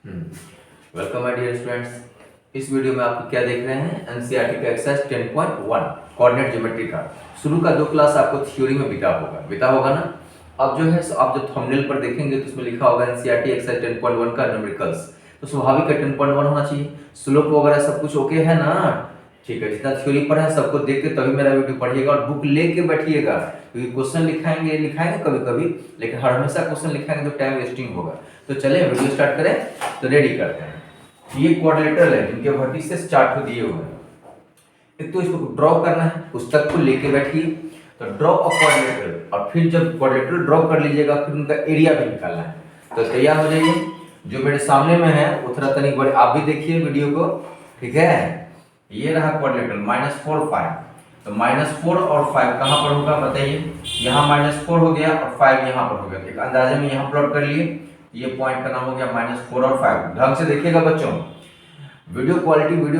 Welcome my dear students. इस video में आप क्या देख रहे हैं, एनसीईआरटी का एक्सरसाइज 10.1 कोऑर्डिनेट ज्योमेट्री का शुरू का 2 क्लास आपको थ्योरी में बिता होगा ना। अब जो है आप जो थंबनेल पर देखेंगे तो उसमें लिखा होगा एनसीईआरटी एक्सरसाइज 10.1 का न्यूमेरिकल्स। तो स्वाभाविक है 10.1 होना चाहिए। स्लोप वगैरह सब कुछ ओके है ना। ठीक है, जितना थ्योरी पर है सबको देख के तभी मेरा वीडियो पढ़िएगा और बुक लेके बैठिएगा, क्योंकि क्वेश्चन लिखाएंगे कभी कभी, लेकिन हर हमेशा क्वेश्चन लिखाएंगे तो टाइम वेस्टिंग होगा। तो चलिए वीडियो स्टार्ट करें। तो रेडी करते हैं। ये क्वाड्रिलेटरल है जिनके वर्टिसेस चार्ट दिए हुए हैं। एक तो इसको ड्रॉ करना है, पुस्तक को लेके बैठिए। तो ड्रॉ अ क्वाड्रिलेटरल, और फिर जब क्वाड्रिलेटरल ड्रॉ कर लीजिएगा फिर उनका एरिया भी निकालना है। तो तैयार हो जाइए। जो मेरे सामने में है वो थोड़ा तनिक बड़े आप भी देखिए वीडियो को, ठीक है। ये रहा क्वाड्रिलेटरल -4 5। तो -4 और 5 कहाँ पर होगा बताइए। यहाँ -4 हो गया और 5 यहाँ पर हो गया। एक अंदाजे में यहाँ प्लॉट कर लिए। ये पॉइंट का नाम हो गया -4 और 5। ढंग से देखिएगा बच्चों। वीडियो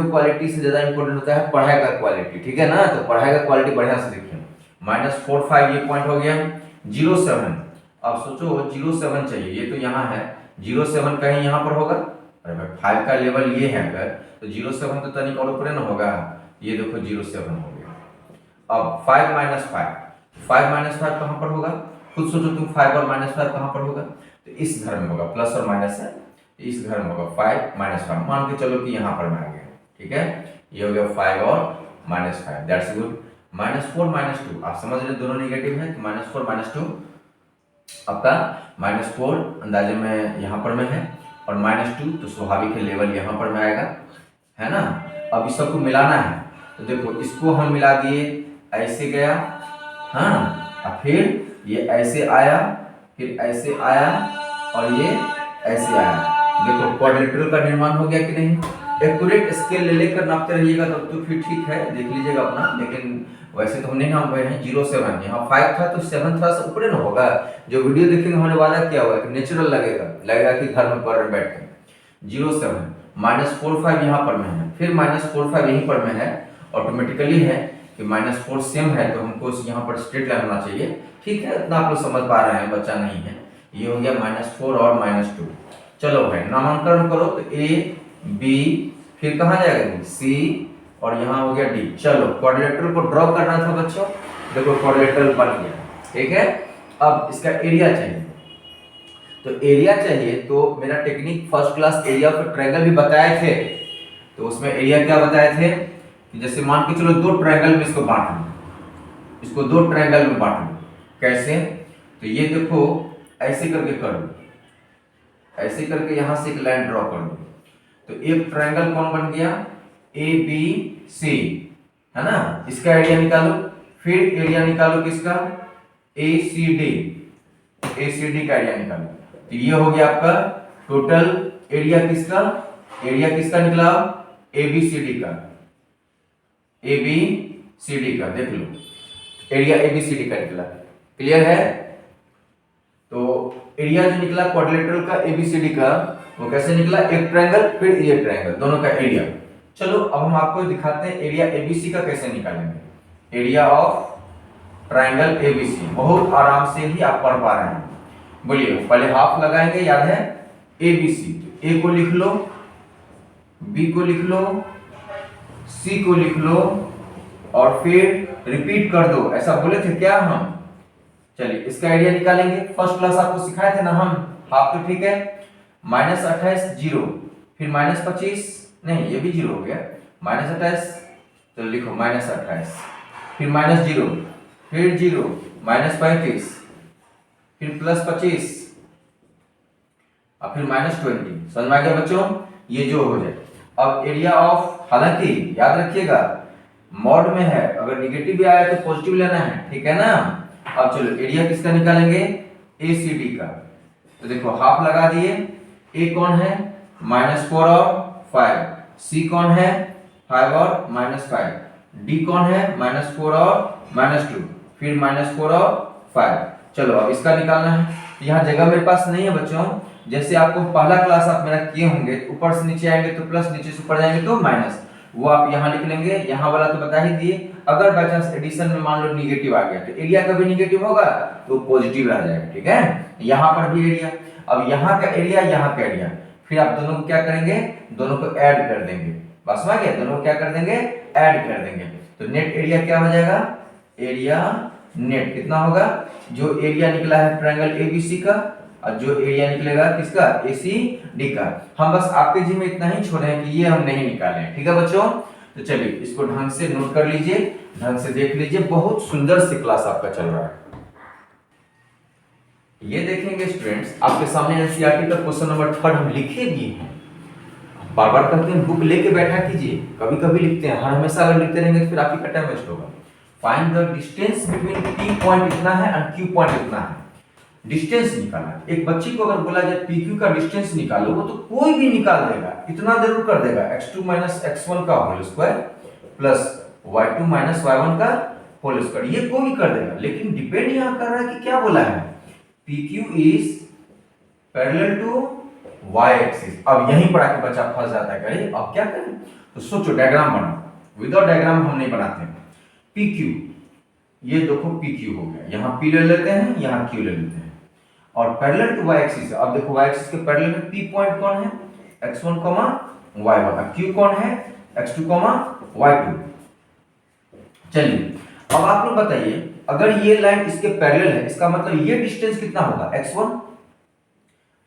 क्वालिटी से ज्यादा इंपॉर्टेंट होता है पढ़ाई का क्वालिटी, ठीक है ना। तो पढ़ाई का क्वालिटी बढ़िया से देखिए। -4 5 ये पॉइंट हो गया। 0 7, अब सोचो 0 7 चाहिए। ये तो यहाँ है, 0 7 कहीं यहाँ पर होगा। अरे भाई 5 का लेवल ये है अगर, तो 0 7 तो तनिक और ऊपर न होगा। ये देखो 0 7 हो गया। अब 5 -5 कहाँ पर होगा। खुद सोचो तुम, 5 और -5 कहाँ पर होगा। तो इस घर में होगा, प्लस और माइनस है, इस घर में होगा 5 -5। मान के चलो कि यहाँ पर में आ गया, ठीक है। ये हो गया 5 और -5, दैट्स गुड। -4 -2 आप समझ रहे दोनों नेगेटिव है। तो -4 -2 आपका -4 अंदाजे में यहाँ पर में है, और -2 तो स्वाभाविक है लेवल यहाँ पर में आएगा, है ना। अब इस सबको मिलाना है। तो देखो इसको हम मिला दिए, ऐसे गया, हाँ, और फिर ये ऐसे आया, फिर ऐसे आया, और ये ऐसे आया। देखो क्वाड्रिलेटरल का निर्माण हो गया कि नहीं। एक्यूरेट स्केल ले लेकर नापते रहिएगा तब तो फिर ठीक है, देख लीजिएगा अपना। लेकिन वैसे तो हम नहीं नाप रहे हैं। 0 7 यहाँ 5 था तो 7 थोड़ा सा ऊपर न होगा। जो वीडियो देखेंगे होने वाला क्या होगा कि नेचुरल लगेगा कि घर में पढ़ रहे बैठ के। 0 7 -4 5 यहाँ पर में है, फिर -4 5 यहीं पर में है। ऑटोमेटिकली है कि -4 सेम है तो हमको यहाँ पर स्ट्रेट लाइन होना चाहिए, ठीक है। इतना आप लोग समझ पा रहे हैं, बच्चा नहीं है। ये हो गया -4 और -2। चलो भाई नामांकन करो। तो A B फिर कहाँ जाएगा C, और यहाँ हो गया D। चलो क्वाड्रिलेटरल को ड्रॉ करना था बच्चों। देखो क्वाड्रिलेटरल बन गया, ठीक है। अब इसका एरिया चाहिए। तो एरिया चाहिए तो मेरा technique first class area of triangle भी बताए थे। तो उसमें एरिया क्या बताए थे कि जैसे मान के चलो 2 ट्रायंगल में इसको बांट लो, इसको 2 ट्रायंगल में बांट लो। कैसे, तो ये देखो ऐसे करके कर लो, ऐसे करके यहां से एक लाइन ड्रॉ कर लो। तो एक ट्रायंगल कौन बन गया, ABC, है ना। इसका एरिया निकालो। फिर एरिया निकालो किसका, ACD का एरिया निकालो। तो ये हो गया आपका टोटल एरिया किसका, निकला ABCD का, देख लो एरिया ABCD का निकला। क्लियर है। तो एरिया जो निकला क्वाड्रिलेटरल का ABCD का, वो कैसे निकला, एक ट्रायंगल फिर ये ट्रायंगल, दोनों का एरिया। चलो अब हम आपको दिखाते हैं एरिया ABC का कैसे निकालेंगे। एरिया ऑफ ट्रायंगल ABC बहुत आराम से ही आप पढ़ पा रहे हैं। बोलिए, पहले हाफ लगाएंगे, याद है ABC। तो A को लिख लो, B को लिख लो, C को लिख लो, और फिर रिपीट कर दो। ऐसा बोले थे क्या हम। चलिए इसका एरिया निकालेंगे। फर्स्ट क्लास आपको सिखाए थे ना हम, हाफ तो ठीक है। -28 0, फिर -25, नहीं ये भी 0 हो गया, -28, तो लिखो -28, फिर -0, फिर 0, -35, फिर +25, और फिर -20। समझ में आ गया बच्चों, ये जो हो जाए। अब एरिया ऑफ, हालांकि याद रखिएगा मॉड में है, अगर निगेटिव भी आया तो पॉजिटिव लेना है, ठीक है ना। अब चलो एरिया किसका निकालेंगे, ACD का। तो देखो हाफ लगा दिए। A कौन है, -4 और 5, C कौन है, 5 और -5, D कौन है, -4 और -2, फिर -4 और 5। चलो अब इसका निकालना है। यहाँ जगह मेरे पास नहीं है बच्चों। जैसे आपको पहला क्लास आप मेरा किए होंगे, ऊपर से नीचे आएंगे तो प्लस, नीचे से ऊपर जाएंगे तो माइनस, वो आप यहाँ लिख लेंगे। यहाँ वाला तो बता ही दिए। अगर बाय चांस एडिशन में मान लो निगेटिव आ गया तो एरिया कभी निगेटिव होगा तो पॉजिटिव रह जाएगा, ठीक है। यहाँ पर भी एरिया, अब यहाँ का एरिया, यहाँ का एरिया, फिर आप दोनों को क्या करेंगे, दोनों को ऐड कर देंगे। बस समझ गए, दोनों को क्या कर देंगे, ऐड कर देंगे। तो नेट एरिया क्या हो जाएगा, एरिया नेट कितना होगा, जो एरिया निकला है ट्रायंगल एबीसी का और जो एरिया निकलेगा किसका, एसीडी का। हम बस आपके जी में इतना ही छोड़े हैं कि ये हम नहीं निकाले हैं, ठीक है बच्चों। तो चलिए इसको ढंग से नोट कर लीजिए, ढंग से देख लीजिए, बहुत सुंदर से क्लास आपका चल रहा है। ये देखेंगे स्टूडेंट्स, आपके सामने एनसीईआरटी का क्वेश्चन नंबर 3 हम लिखे भी हैं। बार बार कहते हैं बुक लेके बैठा कीजिए, कभी कभी लिखते हैं, हर हमेशा अगर लिखते रहेंगे तो फिर आपकी टाइम वेस्ट होगा। Find the distance between P point इतना है एंड क्यू पॉइंट इतना है, डिस्टेंस निकालना। एक बच्ची को अगर बोला जाए पी क्यू का डिस्टेंस निकालो, वो तो कोई भी निकाल देगा, इतना जरूर कर देगा, x2 - x1 का whole square plus y2 - y1 का होल स्क्वायर, ये कोई भी कर देगा। लेकिन डिपेंड यहां कर रहा है कि क्या बोला है, PQ is parallel to y axis. अब यहीं पर आके बच्चा फंस जाता है, अरे अब क्या करें, तो सोचो डायग्राम बनाओ, विदाउट डायग्राम हम नहीं बनाते हैं। PQ, ये देखो PQ हो गया, यहाँ P ले लेते हैं, यहाँ Q ले लेते हैं, और पैरेलल टू y एक्सिस। अब देखो y एक्सिस के पैरेलल में P पॉइंट कौन है, x1, y1, और Q कौन है, x2, y2। चलिए अब आप लोग बताइए, अगर ये लाइन इसके पैरेलल है, इसका मतलब ये डिस्टेंस कितना होगा, x1,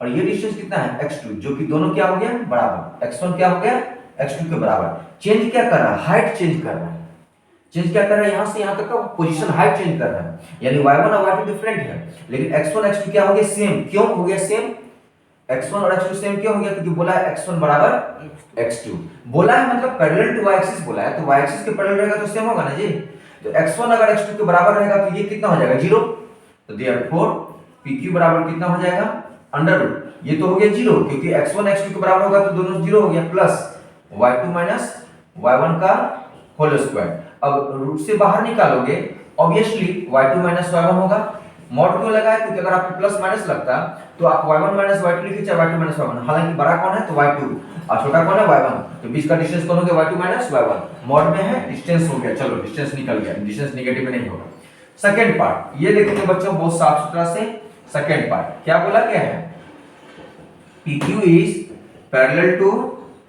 और ये डिस्टेंस कितना है, x2, जो कि दोनों क्या हो गया, बराबर। x1 क्या हो गया, x2 के बराबर। चेंज क्या कर रहा है, हाइट चेंज कर रहा है। चेंज क्या कर रहा है, यहां से यहां तक का पोजीशन, हाइट चेंज कर रहा है, यानी y1 और y2 डिफरेंट है, लेकिन x1 x2 क्या हो गया, सेम। क्यों हो गया सेम, x1 और x2 सेम क्यों हो गया, क्योंकि बोला है x1 बराबर x2, बोला है मतलब पैरेलल टू y एक्सिस बोला है, तो y एक्सिस के पैरेलल रहेगा तो सेम होगा ना जी। तो x1 अगर x2 के बराबर रहेगा तो ये कितना हो जाएगा, 0। तो देयरफॉर pq बराबर कितना हो जाएगा, अंडर रूट, ये तो हो गया 0, क्योंकि x1 x2 के बराबर होगा तो दोनों 0 हो गया, प्लस y2 - y1 का होल स्क्वायर। अब रूट से बाहर निकालोगे, ऑब्वियसली y2 - y1 होगा। मॉड क्यों लगा है, क्योंकि अगर आपको प्लस माइनस लगता तो आप y1 - y2 लिखिए, चाहे y2 - y1, हालांकि बड़ा कौन है तो y2 और छोटा कौन है y1, तो बीच का डिस्टेंस कौन हो गया, y2 - y1। मॉड में है, डिस्टेंस हो गया, चलो डिस्टेंस निकल गया, डिस्टेंस नेगेटिव में नहीं होगा। सेकंड पार्ट ये देखेंगे बच्चों बहुत साफ सुथरा से। सेकंड पार्ट क्या बोला गया है, PQ is parallel to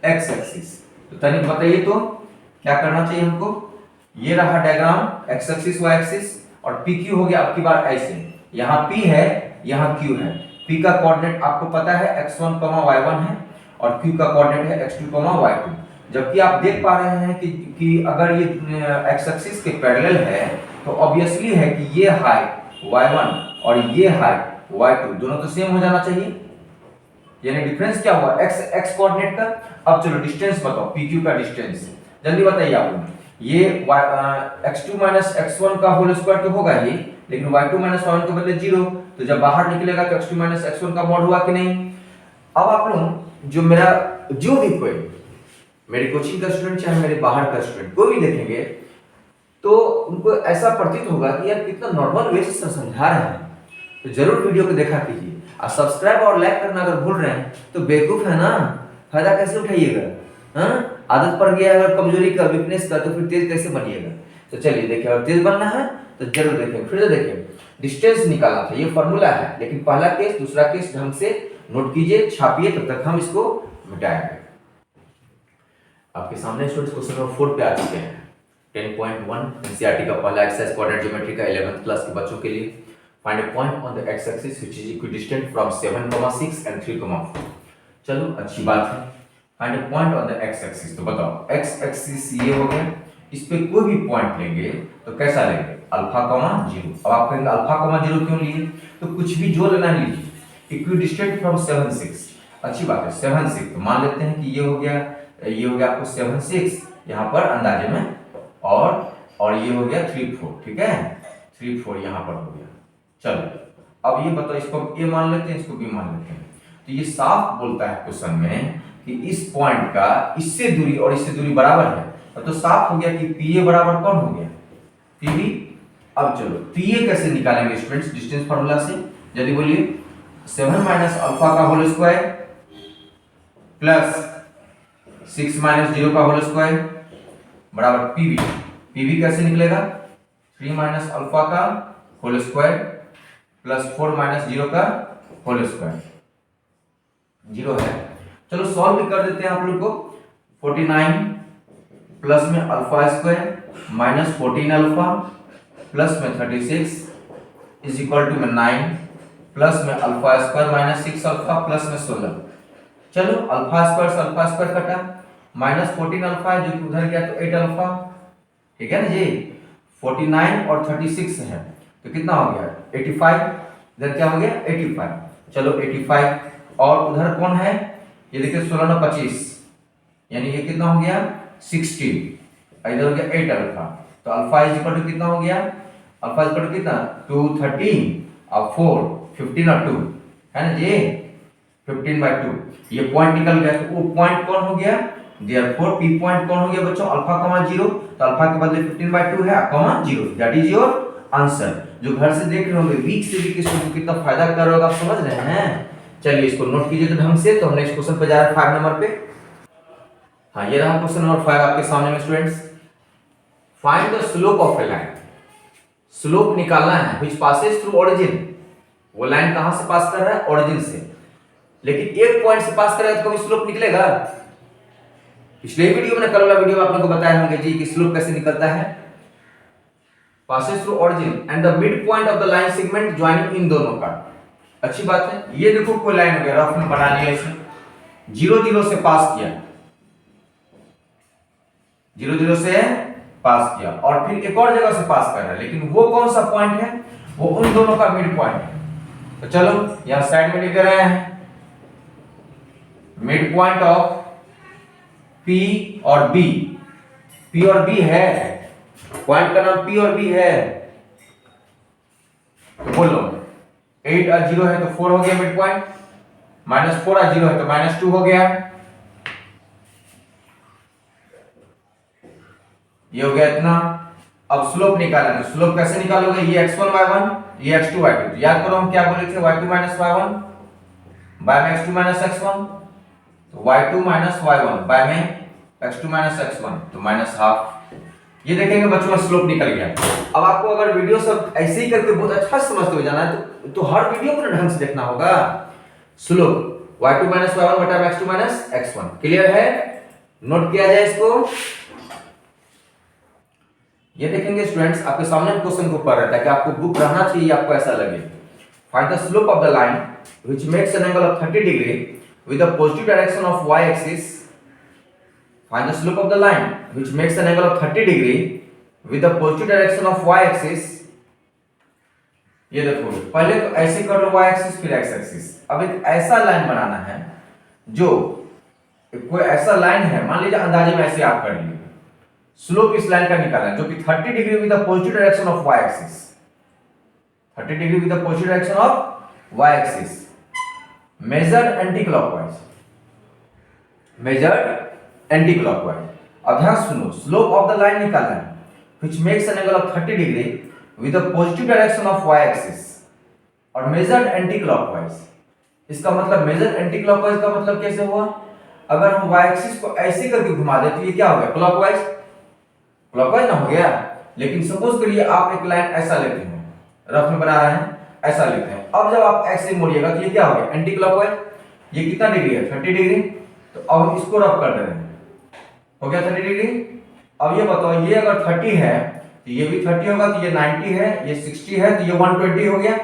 x axis. तो तनिक बताइए तो क्या करना चाहिए हमको, ये रहा diagram, x axis y axis, और PQ हो गया आपकी बार ऐसे, यहाँ P है, यहाँ Q है। P का कोऑर्डिनेट आपको पता है x1, y1 है, और Q का कोऑर्डिनेट है x2, y2। जबकि आप देख पा रहे हैं कि अगर ये x एक्सिस के पैरेलल है तो ऑब्वियसली है कि ये हाइट y1 और ये हाइट y2 दोनों तो सेम हो जाना चाहिए, यानी डिफरेंस क्या हुआ, x कोऑर्डिनेट का। अब चलो डिस्टेंस बताओ, PQ का डिस्टेंस जल्दी बताइए आप लोग। ये x2 - x1 का होल स्क्वायर तो होगा ही, लेकिन y2 - y1 के बदले 0, तो जब बाहर निकलेगा तो x2 - x1 का मॉड हुआ कि नहीं। अब आप लोग जो मेरा जो भी कोई मेरी कोचिंग का स्टूडेंट चाहे मेरे बाहर का स्टूडेंट कोई भी देखेंगे तो उनको ऐसा प्रतीत होगा कि यार कितना नॉर्मल वे से समझा रहे हैं। तो जरूर वीडियो को देखा कीजिए, और सब्सक्राइब और लाइक करना अगर भूल रहे हैं तो बेवकूफ है ना, फायदा कैसे उठाइएगा। आदत पड़ गया अगर कमजोरी का, वीकनेस का, तो फिर तेज कैसे बनिएगा। तो चलिए देखिए, अगर तेज बनना है तो जरूर देखें, फिर से देखें। डिस्टेंस निकालना था, ये फॉर्मूला है, लेकिन पहला केस दूसरा केस ढंग से नोट कीजिए, छापिए, तब तक हम इसको मिटाएंगे। आपके सामने स्टूडेंट्स क्वेश्चन नंबर 4 पे आ चुके हैं। 10.1 एनसीईआरटी का पहला एक्सरसाइज कोऑर्डिनेट ज्योमेट्री का 11th क्लास के बच्चों के लिए। Find a point on the x axis which is equidistant from 7,6 and 3,4। चलो अच्छी बात है, find a point on the x axis. तो बताओ एक्स एक्सिस ये हो गया, इस पे कोई भी पॉइंट लेंगे तो कैसा लेंगे, अल्फा, 0। अब आप कहेंगे अल्फा, 0 क्यों लिए, तो कुछ भी जो लेना लीजिए। इक्विडिस्टेंट फ्रॉम 7,6, अच्छी बात है, 7,6 तो मान लेते हैं कि ये हो गया आपको 7,6 यहाँ पर अंदाजे में, और ये हो गया 3,4, ठीक है, 3,4 यहाँ पर हो गया। चलो अब ये बताओ, इसको ए मान लेते हैं, इसको बी मान लेते हैं। तो ये साफ बोलता है क्वेश्चन में कि इस पॉइंट का इससे दूरी और इससे दूरी बराबर है, तो साफ हो गया कि PA बराबर कौन हो गया, PB। अब चलो PA कैसे निकालेंगे स्टूडेंट्स, डिस्टेंस फार्मूला से, जल्दी बोलिए। 7 - अल्फा का होल स्क्वायर प्लस 6 - 0 का होल स्क्वायर बराबर PB। PB कैसे निकलेगा, 3 - अल्फा का होल स्क्वायर प्लस 4 - 0 का होल स्क्वायर, 0 है, चलो सॉल्व भी कर देते हैं आप लोग को। 49 प्लस में alpha square minus 14 alpha plus में 36 इज इक्वल टू में 9 प्लस में alpha square minus 6 alpha plus में 16। चलो अल्फा स्क्वायर से अल्फा स्क्वायर कटा, माइनस 14 अल्फा है जो कि उधर गया तो 8 अल्फा, ठीक है ना जी। 49 और 36 है तो कितना हो गया 85, इधर क्या हो गया 85। चलो 85 और उधर कौन है, ये देखिए 16 और 25 यानी ये कितना हो गया 16, इधर हो गया 8 अल्फा। तो अल्फा इज इक्वल टू कितना हो गया, अल्फा इज इक्वल टू कितना 2 13 और 4 15 और 2 है ना जी 15/2। ये पॉइंट निकल गया तो वो पॉइंट कौन हो गया, देयरफॉर पी पॉइंट कौन हो गया बच्चों अल्फा कॉमा 0। तो अल्फा के बदले 15/2 है comma 0, that is your answer. जो घर से देख रहे होंगे वीक से वीक इसको कितना फायदा कर रहा होगा आप समझ रहे हैं। चलिए इसको नोट कीजिए तो ढंग से। तो हम नेक्स्ट क्वेश्चन पे जा रहे हैं 5 नंबर पे। हाँ ये रहा क्वेश्चन नंबर 5 आपके सामने में students. Find the slope of A line. Slope निकालना है व्हिच पासेस थ्रू ओरिजिन। वो लाइन कहां से पास कर रहा है, ओरिजिन से। लेकिन एक पॉइंट से पास कर रहा है तो कभी स्लोप निकलेगा। पिछले वीडियो में कल वाला वीडियो में आप लोगों को बताया होंगे जी कि स्लोप कैसे निकलता है। Passes through origin and the mid point of the line segment joining in दोनों का। अच्छी बात है। ये देखो कोई लाइन वगैरह रफ में बना लिया इसे, 0 0 से पास किया, 0 0 से पास किया और फिर एक और जगह से पास कर रहा है, लेकिन वो कौन सा पॉइंट है, वो उन दोनों का मिड पॉइंट है। तो चलो यहां साइड में लिख रहे हैं मिड पॉइंट ऑफ P और B। P और B है, पॉइंट का नाम P और B है। तो बोलो 8 और 0 है तो 4 हो गया मिड पॉइंट, -4 और 0 है तो -2 हो गया। ये हो गया इतना। अब स्लोप निकालना है। स्लोप कैसे निकालोगे, ये x1 y1 ये x2 y2। तो याद करो हम क्या बोले थे, y2 y1 बाय में x2 x1। तो y2 y1 बाय में x2 x1 तो -½ ये देखेंगे बच्चों स्लोप निकल गया। अब आपको अगर वीडियो सब ऐसे ही करके बहुत अच्छा समझते हुए जाना है तो हर वीडियो को ढंग से देखना होगा। स्लोप y2 y1 बटा x2 x1 क्लियर है, नोट किया जाए इसको। ये देखेंगे स्टूडेंट्स आपके सामने क्वेश्चन को पढ़ रहा है ताकि आपको बुक रहना चाहिए, आपको ऐसा लगे। Find the slope of the line which makes an angle of 30 degree with the positive direction of y axis. Find the slope of the line which makes an angle of 30 degree with the positive direction of y axis। ये देखो पहले तो ऐसे कर लो y axis फिर x axis। अब एक ऐसा लाइन बनाना है जो कोई ऐसा लाइन है, मान लीजिए अंदाजे में ऐसे आप कर लीजिए। स्लोप इस लाइन का निकालना है जो कि 30 degree with the positive direction of y axis। 30 degree with the positive direction of y axis measured anti clockwise, measured anti clockwise. अब ध्यान सुनो, स्लोप ऑफ द लाइन निकालना है which makes an angle of 30 degree with the positive direction of y axis और measured anti clockwise. इसका मतलब measured anti clockwise का मतलब कैसे हुआ, अगर हम y एक्सिस को ऐसे करके घुमा दे तो ये क्या हो गया क्लॉकवाइज, क्लॉकवाइज ना हो गया। लेकिन सपोज करिए आप एक लाइन ऐसा लेते हैं, रफ में बना रहे हैं, ऐसा लेते हैं। अब जब आप ऐसे मोड़िएगा तो ये क्या हो गया एंटी क्लॉकवाइज। ये कितना डिग्री है 30 डिग्री। तो अब हम इसको रफ कर दे रहे हैं, हो गया 30 डिग्री। अब ये बताओ ये अगर 30 है तो ये भी 30 होगा, तो ये 90 है, ये 60 है तो ये 120 हो गया।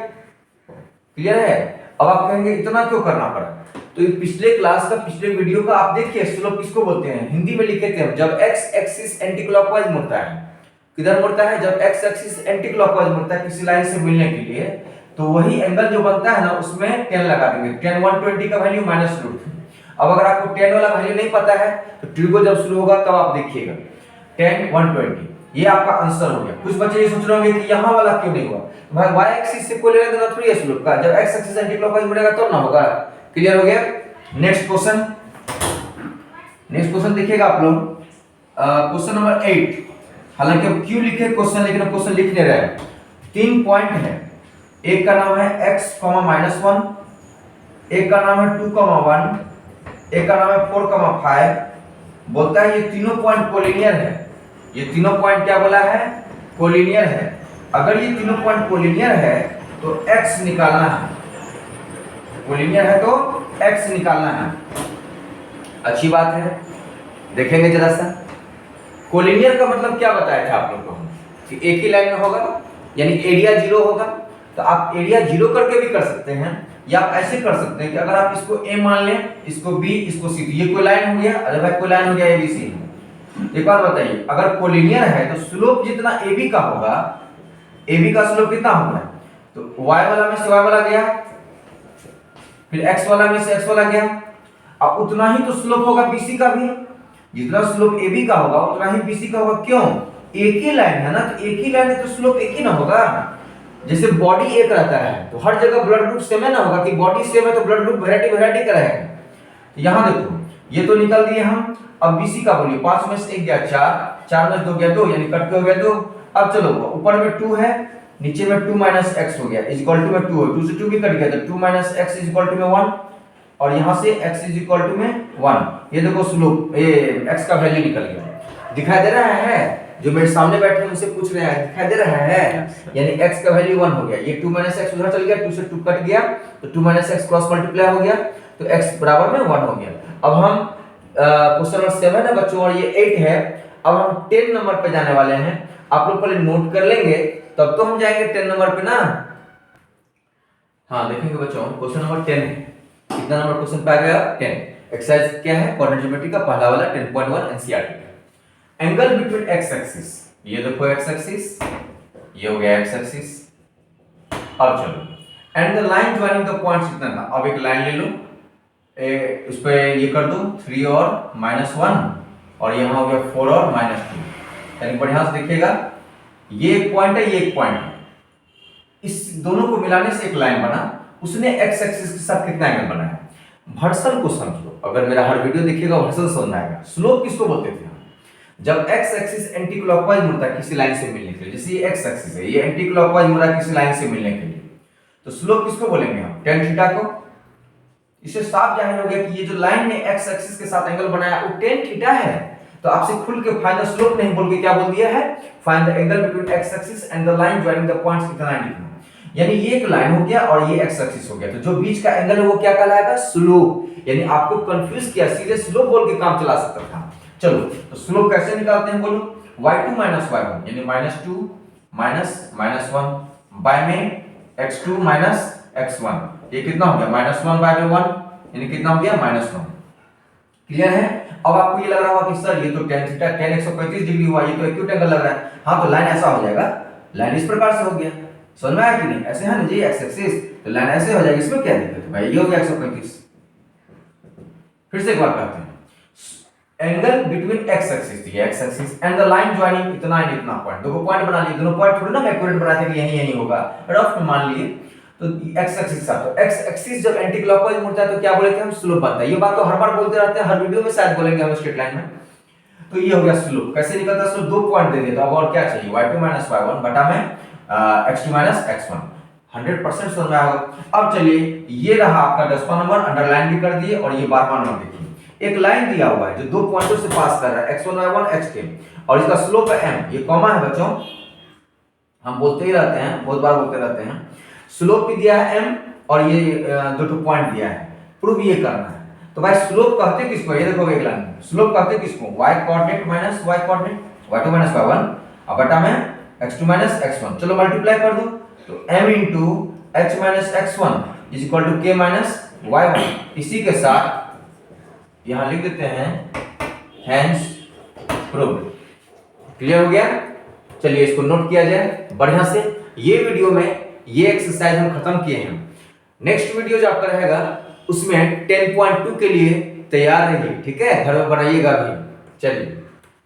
क्लियर है। अब आप कहेंगे इतना क्यों करना पड़ा, तो पिछले क्लास का पिछले वीडियो का आप देखिए स्लोप किसको बोलते हैं, हिंदी में लिखे थे जब x एक्सिस एंटी क्लॉकवाइज मुड़ता है। किधर मुड़ता है, जब x एक्सिस एंटी क्लॉकवाइज मुड़ता है किसी लाइन से मिलने के लिए, तो वही एंगल जो बनता है ना उसमें 10 लगा देंगे। 10 120 का वैल्यू -√। अब अगर आपको 10 वाला वैल्यू नहीं पता है तो ट्रिगो जब शुरू होगा तब आप देखिएगा 10 120 ये आपका आंसर हो गया। कुछ बच्चे ये सोच रहे होंगे कि यहां वाला क्यों नहीं हुआ, भाई y एक्सिस से कोई लेना देना थोड़ी है स्लोप का, जब x एक्सिस एंटी क्लॉकवाइज मुड़ेगा तो ना होगा। क्लियर हो गया। नेक्स्ट क्वेश्चन देखिएगा आप लोग, क्वेश्चन नंबर 8। हालांकि अब क्यों लिखे क्वेश्चन, लेकिन क्वेश्चन लिख नहीं रहे। 3 पॉइंट है, एक का नाम है x, -1, एक का नाम है 2, 1, एक का नाम है 4, 5। बोलता है ये तीनों पॉइंट कोलिनियर है। ये तीनों पॉइंट क्या बोला है, कोलिनियर है। अगर ये तीनों पॉइंट कोलिनियर है तो x निकालना है, कोलिनियर है तो x निकालना है। अच्छी बात है। देखेंगे जरा सा, कोलिनियर का मतलब क्या बताया था आप लोग को कि एक ही लाइन में होगा ना, यानी एरिया जीरो होगा। तो आप एरिया जीरो करके भी कर सकते हैं, या आप ऐसे कर सकते हैं कि अगर आप इसको ए मान लें, इसको बी, इसको सी, तो ये कोई लाइन हो गया। अरे भाई कोई लाइन हो गया एबीसी। एक बार बताइए, अगर कोलिनियर है तो स्लोप जितना AB का होगा, AB का स्लोप कितना होगा, तो y वाला में से y वाला गया, फिर x वाला में से x वाला गया, अब उतना ही तो स्लोप होगा BC का भी। जितना स्लोप AB का होगा उतना ही BC का होगा। क्यों? एक ही लाइन है ना, तो एक ही लाइन है तो स्लोप एक ही ना होगा। जैसे बॉडी एक रहता है तो हर जगह ब्लड ग्रुप सेम है ना होगा, कि बॉडी सेम है तो ब्लड ग्रुप वैरायटी का रहेगा। तो यहां देखो, ये तो निकल दिए हम। अब BC का बोलिए, 5 में से 1 गया 4, 4 में से 2 गया 2, यानी कट के हो गया 2। अब चलो, ऊपर में 2 है, नीचे में 2 माइनस x हो गया, इज इक्वल टू में 2 है, 2 से 2 भी कट गया, तो 2 minus x is equal to में 1, और यहां से x इज इक्वल टू में 1। ये देखो स्लोप, ये x का वैल्यू निकल गया। दिखाई दे रहा है? जो मेरे सामने बैठे हैं उनसे पूछ रहे हैं, दिखाई दे रहा है? यानी x का वैल्यू 1 हो गया। ये 2 माइनस x उधर चल गया, 2 से 2 कट गया, तो 2 माइनस x क्रॉस मल्टीप्लाई हो गया, तो x बराबर में 1 हो गया। अब हम क्वेश्चन नंबर 7 है बच्चों, और ये 8 है। अब हम 10 नंबर पे जाने वाले हैं। आप लोग पहले नोट कर लेंगे, तब तो हम जाएंगे 10 नंबर पे ना। हाँ देखेंगे बच्चों, क्वेश्चन नंबर 10 है। कितना नंबर क्वेश्चन पे आ गया? 10। एक्सरसाइज क्या है? कोऑर्डिनेट ज्योमेट्री का पहला वाला 10.1 एनसीईआरटी का। एंगल बिटवीन एक्स एक्सिस, ये देखो एक्स एक्सिस, ये हो गया एक्स एक्सिस। अब चलो, and the line joining the points कितना था? अब एक लाइन ले लो, उस पे ये कर दो 3 और -1, और यहाँ हो गया 4 और -2। यानी बढ़िया से देखिएगा, ये एक पॉइंट है, ये एक पॉइंट है, इस दोनों को मिलाने से एक लाइन बना। उसने एक्स एक्सिस के साथ कितना एंगल बनाया? घर्षण को समझो, अगर मेरा हर वीडियो देखिएगा घर्षण समझ आएगा। स्लोप किसको बोलते थे? जब एक्स एक्सिस एंटी क्लॉकवाइज मुड़ता है किसी लाइन से मिलने के लिए, जैसे ये एक्स एक्सिस है, ये एंटी क्लॉकवाइज मुड़ा किसी लाइन से मिलने के लिए, तो स्लोप किसको बोलेंगे हम? tan थीटा को। इससे साफ जाहिर हो गया कि ये जो लाइन ने एक्स एक्सिस के साथ एंगल बनाया वो tan थीटा है। तो आपसे खुल के फाइंड द स्लोप नहीं बोल के क्या बोल दिया है? Find the angle between x axis and the line joining the points कितना लिखना। यानी ये एक लाइन हो गया और ये एक्स एक्सिस हो गया, तो जो बीच का एंगल है वो क्या कहलाएगा? स्लोप। यानी आपको कंफ्यूज किया, सीधे स्लोप बोल के काम चला सकता था। चलो, तो स्लोप कैसे निकालते हैं बोलो? y2 माइनस y1, यानी -2 माइनस 1 बाय में x2 माइनस x1, ये कितना हो गया? -1 बाय में 1, यानी कितना हो गया? -1। क्लियर है? अब आपको ये लग रहा होगा कि सर ये तो tan थीटा tan 135 डिग्री हुआ, ये तो एक्यूट एंगल लग रहा है। हाँ, तो लाइन ऐसा हो जाएगा, लाइन इस प्रकार से हो गया। समझ में आया कि नहीं? ऐसे है ना जी एक्स एक्सिस, तो लाइन ऐसे हो जाएगी, इसमें क्या दिक्कत है भाई? ये हो गया 135। फिर से एक बार करते हैं, एंगल बिटवीन एक्स एक्सिस, ये x axis and the line joining इतना एंड इतना पॉइंट, दो पॉइंट बना लिए। दोनों पॉइंट थोड़ी ना एक्यूरेट बनाए थे कि यही यही होगा, रफ में मान लिए। तो एक्स एक्सिस था, तो एक्स एक्सिस जब एंटी क्लॉकवाइज मुड़ता है तो क्या बोले थे हम? स्लोप बनता है। ये बात तो हर बार बोलते रहते हैं, हर वीडियो में शायद बोलेंगे हम स्ट्रेट लाइन में। तो ये हो गया स्लोप। कैसे निकलता है स्लोप? दो पॉइंट दे दिया, तो अब और क्या चाहिए? y2 माइनस y1 बटा में x2 माइनस x1। 100% समझ में आएगा। अब चलिए, ये रहा आपका 10वां नंबर, अंडरलाइन भी कर दिए, और ये 12वां नंबर देखिए, एक लाइन दिया हुआ है जो दो पॉइंटों से पास कर रहा है, x1 y1 xk, और इसका स्लोप है m। ये कॉमा है बच्चों, हम बोलते ही रहते हैं, बहुत बार बोलते रहते हैं। स्लोप भी दिया है m, और ये दो पॉइंट दिया है, प्रूव ये करना है। तो भाई स्लोप कहते किसको? ये देखो एक लाइन, स्लोप कहते किसको? y coordinate minus y coordinate, y2 minus y1 अब बटा में x2 माइनस x1। चलो मल्टीप्लाई कर दो, तो m into h minus x1 is equal to k minus y1। इसी के साथ यहां लिख देते हैं हेंस प्रूव्ड। क्लियर हो गया? चलिए इसको नोट किया जाए बढ़िया से। ये वीडियो में ये एक्सरसाइज हम खत्म किए हैं। नेक्स्ट वीडियो जो आपका रहेगा उसमें 10.2 के लिए तैयार रहिए, ठीक है? घर में बनाइएगा भी। चलिए।